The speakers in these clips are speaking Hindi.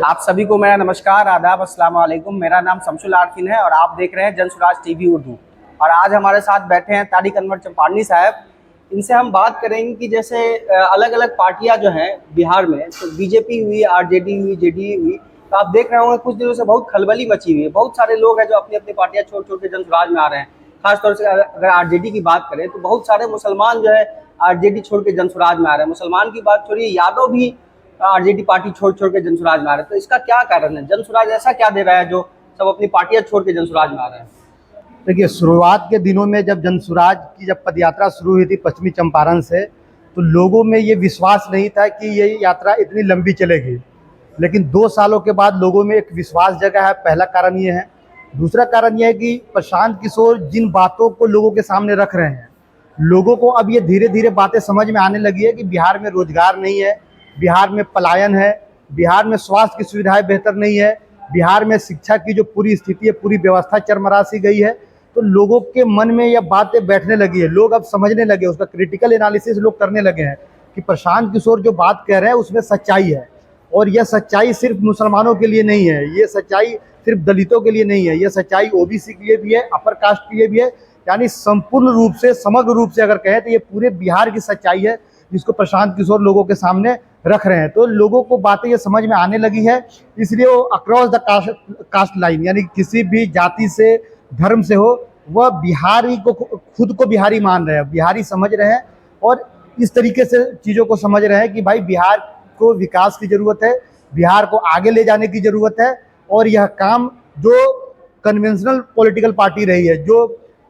आप सभी को मेरा नमस्कार, आदाब, अस्सलाम वालेकुम। मेरा नाम शमसुल आरफिन है और आप देख रहे हैं जनसुराज टीवी उर्दू। और आज हमारे साथ बैठे हैं तारिक अनवर चंपारनी साहब। इनसे हम बात करेंगे कि जैसे अलग अलग पार्टियां जो हैं बिहार में, तो बीजेपी हुई, आरजेडी हुई, जेडीयू हुई, तो आप देख रहे होंगे कुछ दिनों से बहुत खलबली मची हुई है। बहुत सारे लोग हैं जो अपनी अपनी पार्टियां छोड़ छोड़ के जनसुराज में आ रहे हैं। खासतौर से अगर आरजेडी की बात करें तो बहुत सारे मुसलमान जो है आरजेडी छोड़ के जनसुराज में आ रहे हैं। मुसलमान की बात छोड़िए, यादव भी आरजेडी पार्टी छोड़ छोड़ के जनसुराज में आ रहे हैं। तो इसका क्या कारण है? जनसुराज ऐसा क्या दे रहा है जो सब अपनी पार्टियां छोड़ के जनसुराज में आ रहे हैं? देखिए, शुरुआत के दिनों में जब जनसुराज की पदयात्रा शुरू हुई थी पश्चिमी चंपारण से, तो लोगों में ये विश्वास नहीं था कि ये यात्रा इतनी लंबी चलेगी। लेकिन 2 सालों के बाद लोगों में एक विश्वास जगा है। पहला कारण ये है। दूसरा कारण ये है कि प्रशांत किशोर जिन बातों को लोगों के सामने रख रहे हैं, लोगों को अब ये धीरे धीरे बातें समझ में आने लगी है कि बिहार में रोजगार नहीं है, बिहार में पलायन है, बिहार में स्वास्थ्य की सुविधाएं बेहतर नहीं है, बिहार में शिक्षा की जो पूरी स्थिति है, पूरी व्यवस्था चरमरा सी गई है। तो लोगों के मन में यह बातें बैठने लगी है। लोग अब समझने लगे, उसका क्रिटिकल एनालिसिस लोग करने लगे हैं कि प्रशांत किशोर जो बात कह रहे हैं उसमें सच्चाई है। और यह सच्चाई सिर्फ मुसलमानों के लिए नहीं है, ये सच्चाई सिर्फ दलितों के लिए नहीं है, यह सच्चाई ओबीसी के लिए भी है, अपर कास्ट के लिए भी है। यानी संपूर्ण रूप से, समग्र रूप से अगर कहें तो ये पूरे बिहार की सच्चाई है जिसको प्रशांत किशोर लोगों के सामने रख रहे हैं। तो लोगों को बातें ये समझ में आने लगी है, इसलिए वो अक्रॉस द कास्ट लाइन, यानी किसी भी जाति से, धर्म से हो, वह बिहारी को, खुद को बिहारी मान रहे हैं, बिहारी समझ रहे हैं। और इस तरीके से चीज़ों को समझ रहे हैं कि भाई बिहार को विकास की ज़रूरत है, बिहार को आगे ले जाने की ज़रूरत है। और यह काम जो कन्वेंशनल पॉलिटिकल पार्टी रही है, जो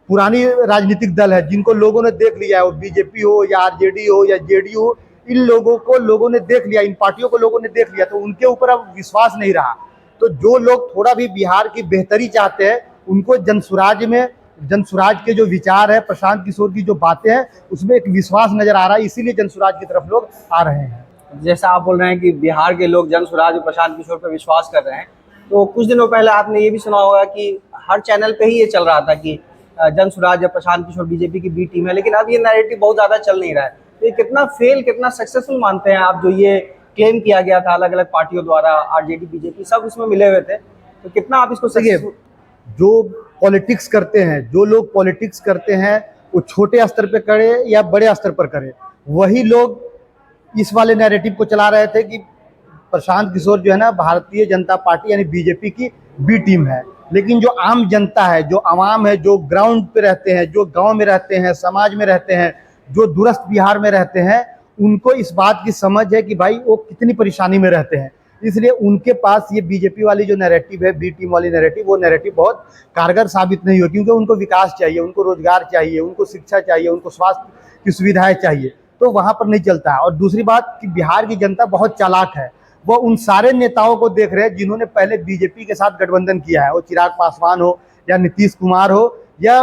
पुरानी राजनीतिक दल है, जिनको लोगों ने देख लिया है, वो बीजेपी हो या आरजेडी हो या जेडीयू हो, इन लोगों को लोगों ने देख लिया, इन पार्टियों को लोगों ने देख लिया, तो उनके ऊपर अब विश्वास नहीं रहा। तो जो लोग थोड़ा भी बिहार की बेहतरी चाहते हैं, उनको जनसुराज के जो विचार है, प्रशांत किशोर की जो बातें हैं, उसमें एक विश्वास नजर आ रहा है, इसीलिए जनसुराज की तरफ लोग आ रहे हैं। जैसा आप बोल रहे हैं कि बिहार के लोग जनसुराज और प्रशांत किशोर पर विश्वास कर रहे हैं, तो कुछ दिनों पहले आपने ये भी सुना होगा कि हर चैनल पे ही ये चल रहा था कि जनसुराज या प्रशांत किशोर बीजेपी की बी टीम है। लेकिन अब ये नैरेटिव बहुत ज्यादा चल नहीं रहा है। तो ये कितना फेल, कितना सक्सेसफुल मानते हैं आप? जो ये क्लेम किया गया था अलग अलग पार्टियों द्वारा, आरजेडी, बीजेपी सब इसमें मिले हुए थे, तो कितना आप इसको सक्सेसफुल? जो पॉलिटिक्स करते हैं, जो लोग पॉलिटिक्स करते हैं, वो छोटे स्तर पे करे या बड़े स्तर पर करे, वही लोग इस वाले नैरेटिव को चला रहे थे कि प्रशांत किशोर जो है ना, भारतीय जनता पार्टी यानी बीजेपी की बी टीम है। लेकिन जो आम जनता है, जो आवाम है, जो ग्राउंड पे रहते हैं, जो गांव में रहते हैं, समाज में रहते हैं, जो दूरस्थ बिहार में रहते हैं, उनको इस बात की समझ है कि भाई वो कितनी परेशानी में रहते हैं। इसलिए उनके पास ये बीजेपी वाली जो नैरेटिव है, बी टीम वाली नैरेटिव, वो नैरेटिव बहुत कारगर साबित नहीं हो, क्योंकि उनको विकास चाहिए, उनको रोजगार चाहिए, उनको शिक्षा चाहिए, उनको स्वास्थ्य की सुविधाएं चाहिए, तो वहाँ पर नहीं चलता है। और दूसरी बात कि बिहार की जनता बहुत चालाक है, वो उन सारे नेताओं को देख रहे हैं जिन्होंने पहले बीजेपी के साथ गठबंधन किया है, वो चिराग पासवान हो या नीतीश कुमार हो या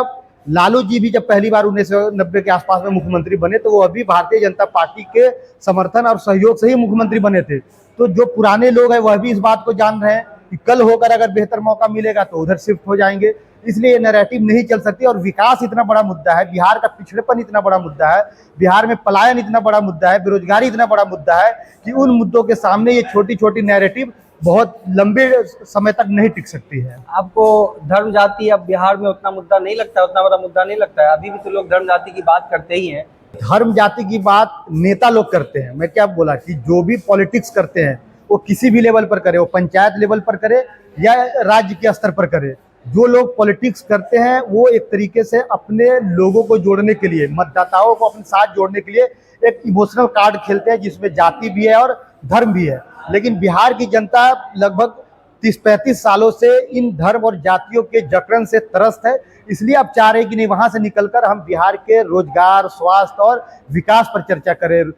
लालू जी भी जब पहली बार 1990 के आसपास में मुख्यमंत्री बने, तो वो अभी भारतीय जनता पार्टी के समर्थन और सहयोग से ही मुख्यमंत्री बने थे। तो जो पुराने लोग हैं वह भी इस बात को जान रहे हैं कि कल होकर अगर बेहतर मौका मिलेगा तो उधर शिफ्ट हो जाएंगे। इसलिए ये नैरेटिव नहीं चल सकती। और विकास इतना बड़ा मुद्दा है, बिहार का पिछड़ेपन इतना बड़ा मुद्दा है, बिहार में पलायन इतना बड़ा मुद्दा है, बेरोजगारी इतना बड़ा मुद्दा है कि उन मुद्दों के सामने ये छोटी छोटी नैरेटिव बहुत लंबे समय तक नहीं टिक सकती है। आपको धर्म जाति अब बिहार में उतना मुद्दा नहीं लगता है, उतना बड़ा मुद्दा नहीं लगता है? अभी भी तो लोग धर्म जाति की बात करते ही हैं। धर्म जाति की बात नेता लोग करते हैं। मैं क्या बोला कि जो भी पॉलिटिक्स करते हैं वो किसी भी लेवल पर करे, वो पंचायत लेवल पर करे या राज्य के स्तर पर करे, जो लोग पॉलिटिक्स करते हैं वो एक तरीके से अपने लोगों को जोड़ने के लिए, मतदाताओं को अपने साथ जोड़ने के लिए एक इमोशनल कार्ड खेलते हैं, जिसमें जाति भी है और धर्म भी है। लेकिन बिहार की जनता लगभग 30-35 सालों से इन धर्म और जातियों के जकड़न से त्रस्त है। इसलिए अब चाह रहे हैं कि नहीं, वहां से निकलकर हम बिहार के रोजगार, स्वास्थ्य और विकास पर चर्चा करें,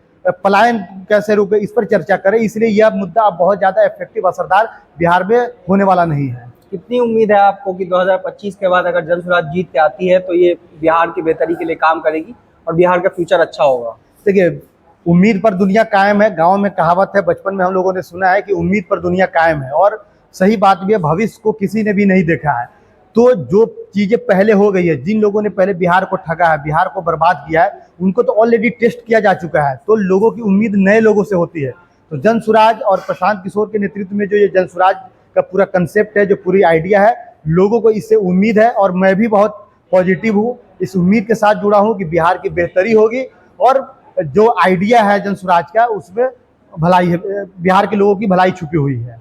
पलायन कैसे रुके इस पर चर्चा करें। इसलिए यह मुद्दा अब बहुत ज्यादा इफेक्टिव, असरदार बिहार में होने वाला नहीं है। कितनी उम्मीद है आपको कि 2025 के बाद अगर जनसुराज जीत के आती है तो ये बिहार की बेहतरी के लिए काम करेगी और बिहार का फ्यूचर अच्छा होगा? देखिए, उम्मीद पर दुनिया कायम है। गांव में कहावत है, बचपन में हम लोगों ने सुना है कि उम्मीद पर दुनिया कायम है, और सही बात भी है। भविष्य को किसी ने भी नहीं देखा है, तो जो चीजें पहले हो गई है, जिन लोगों ने पहले बिहार को ठगा है, बिहार को बर्बाद किया है, उनको तो ऑलरेडी टेस्ट किया जा चुका है। तो लोगों की उम्मीद नए लोगों से होती है। तो जन स्वराज और प्रशांत किशोर के नेतृत्व में जो ये जन स्वराज का पूरा कंसेप्ट है, जो पूरी आइडिया है, लोगों को इससे उम्मीद है और मैं भी बहुत पॉजिटिव हूँ, इस उम्मीद के साथ जुड़ा हूँ कि बिहार की बेहतरी होगी और जो आइडिया है जन स्वराज का उसमें भलाई है, बिहार के लोगों की भलाई छुपी हुई है।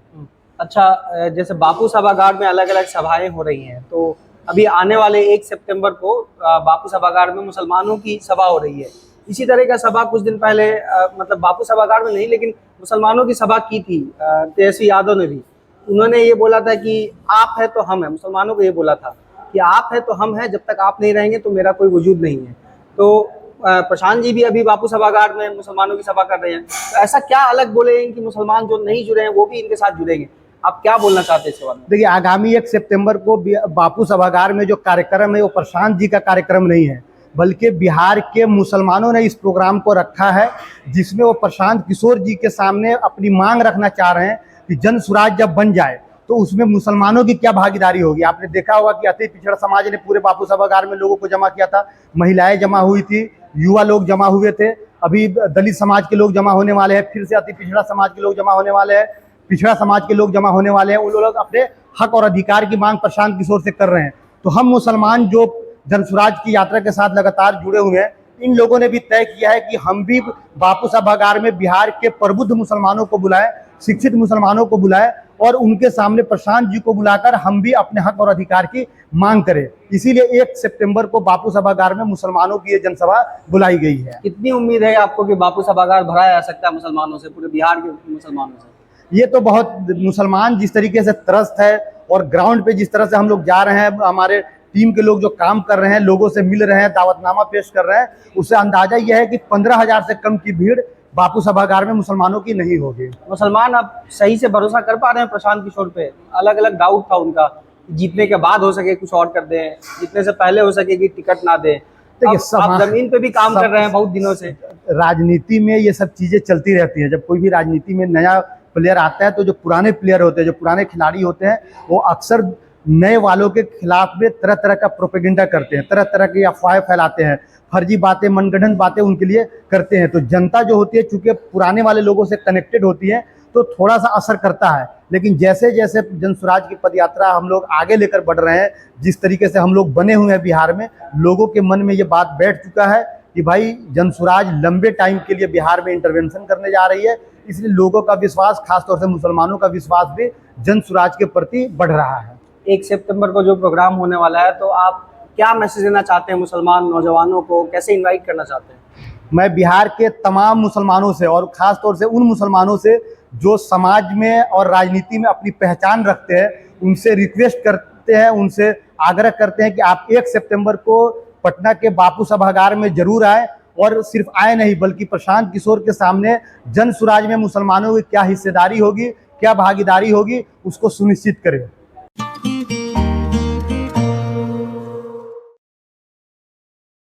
अच्छा, जैसे बापू सभागार में अलग अलग सभाएं हो रही हैं, तो अभी आने वाले 1 सितंबर को बापू सभागार में मुसलमानों की सभा हो रही है। इसी तरह का सभा कुछ दिन पहले मतलब बापू सभागार में नहीं लेकिन मुसलमानों की सभा की थी तेजस्वी यादव ने भी। उन्होंने ये बोला था कि आप है तो हम है, मुसलमानों को ये बोला था कि आप है तो हम है, जब तक आप नहीं रहेंगे तो मेरा कोई वजूद नहीं है। तो प्रशांत जी भी अभी बापू सभागार में मुसलमानों की सभा कर रहे हैं, तो ऐसा क्या अलग बोले कि मुसलमान जो नहीं जुड़े हैं वो भी इनके साथ जुड़ेंगे? आप क्या बोलना चाहते हैं इस सवाल में? देखिए, आगामी 1 सितंबर को बापू सभागार में जो कार्यक्रम है वो प्रशांत जी का कार्यक्रम नहीं है, बल्कि बिहार के मुसलमानों ने इस प्रोग्राम को रखा है, जिसमें वो प्रशांत किशोर जी के सामने अपनी मांग रखना चाह रहे हैं कि जन स्वराज जब बन जाए तो उसमें मुसलमानों की क्या भागीदारी होगी। आपने देखा होगा कि अति पिछड़ा समाज ने पूरे बापू सभागार में लोगों को जमा किया था, महिलाएं जमा हुई थी, युवा लोग जमा हुए थे, अभी दलित समाज के लोग जमा होने वाले हैं, फिर से अति पिछड़ा समाज के लोग जमा होने वाले हैं, पिछड़ा समाज के लोग जमा होने वाले हैं। उन लोग अपने हक और अधिकार की मांग प्रशांत किशोर से कर रहे हैं। तो हम मुसलमान जो जन स्वराज की यात्रा के साथ लगातार जुड़े हुए हैं, इन लोगों ने भी तय किया है कि हम भी बापू सभागार में बिहार के प्रबुद्ध मुसलमानों को बुलाएं, शिक्षित मुसलमानों को बुलाएं और उनके सामने प्रशांत जी को बुलाकर हम भी अपने हक और अधिकार की मांग करें। इसीलिए 1 सितंबर को बापू सभागार में मुसलमानों की ये जनसभा बुलाई गई है। कितनी उम्मीद है आपको कि बापू सभागार भरा जा सकता है मुसलमानों से, पूरे बिहार के मुसलमानों से? ये तो बहुत, मुसलमान जिस तरीके से त्रस्त है और ग्राउंड पे जिस तरह से हम लोग जा रहे हैं, हमारे टीम के लोग जो काम कर रहे हैं, लोगों से मिल रहे हैं, दावतनामा पेश कर रहे हैं, उससे अंदाजा यह है कि 15,000 से कम की भीड़ बापू सभागार में मुसलमानों की नहीं होगी। मुसलमान अब सही से भरोसा कर पा रहे हैं प्रशांत किशोर पे? अलग अलग डाउट था उनका, जीतने के बाद हो सके कुछ और कर दें, जीतने से पहले हो सके कि टिकट ना दें। आप जमीन पे भी काम कर रहे हैं बहुत दिनों से। राजनीति में ये सब चीजें चलती रहती हैं। जब कोई भी राजनीति में नया प्लेयर आता है तो जो पुराने प्लेयर होते हैं, जो पुराने खिलाड़ी होते हैं, वो अक्सर नए वालों के खिलाफ में तरह तरह का प्रोपेगेंडा करते हैं, तरह तरह की अफवाहें फैलाते हैं, फर्जी बातें, मनगढ़ंत बातें उनके लिए करते हैं। तो जनता जो होती है, चूंकि पुराने वाले लोगों से कनेक्टेड होती है, तो थोड़ा सा असर करता है। लेकिन जैसे जैसे जन स्वराज की पदयात्रा हम लोग आगे लेकर बढ़ रहे हैं, जिस तरीके से हम लोग बने हुए हैं बिहार में, लोगों के मन में ये बात बैठ चुका है कि भाई जन स्वराज लंबे टाइम के लिए बिहार में इंटरवेंशन करने जा रही है। इसलिए लोगों का विश्वास, खासतौर से मुसलमानों का विश्वास भी जन स्वराज के प्रति बढ़ रहा है। 1 सितंबर को जो प्रोग्राम होने वाला है, तो आप क्या मैसेज देना चाहते हैं मुसलमान नौजवानों को, कैसे इनवाइट करना चाहते हैं? मैं बिहार के तमाम मुसलमानों से और ख़ास तौर से उन मुसलमानों से जो समाज में और राजनीति में अपनी पहचान रखते हैं, उनसे रिक्वेस्ट करते हैं, उनसे आग्रह करते हैं कि आप 1 सितंबर को पटना के बापू सभागार में जरूर आए और सिर्फ आए नहीं बल्कि प्रशांत किशोर के सामने जन स्वराज में मुसलमानों की क्या हिस्सेदारी होगी, क्या भागीदारी होगी, उसको सुनिश्चित करें।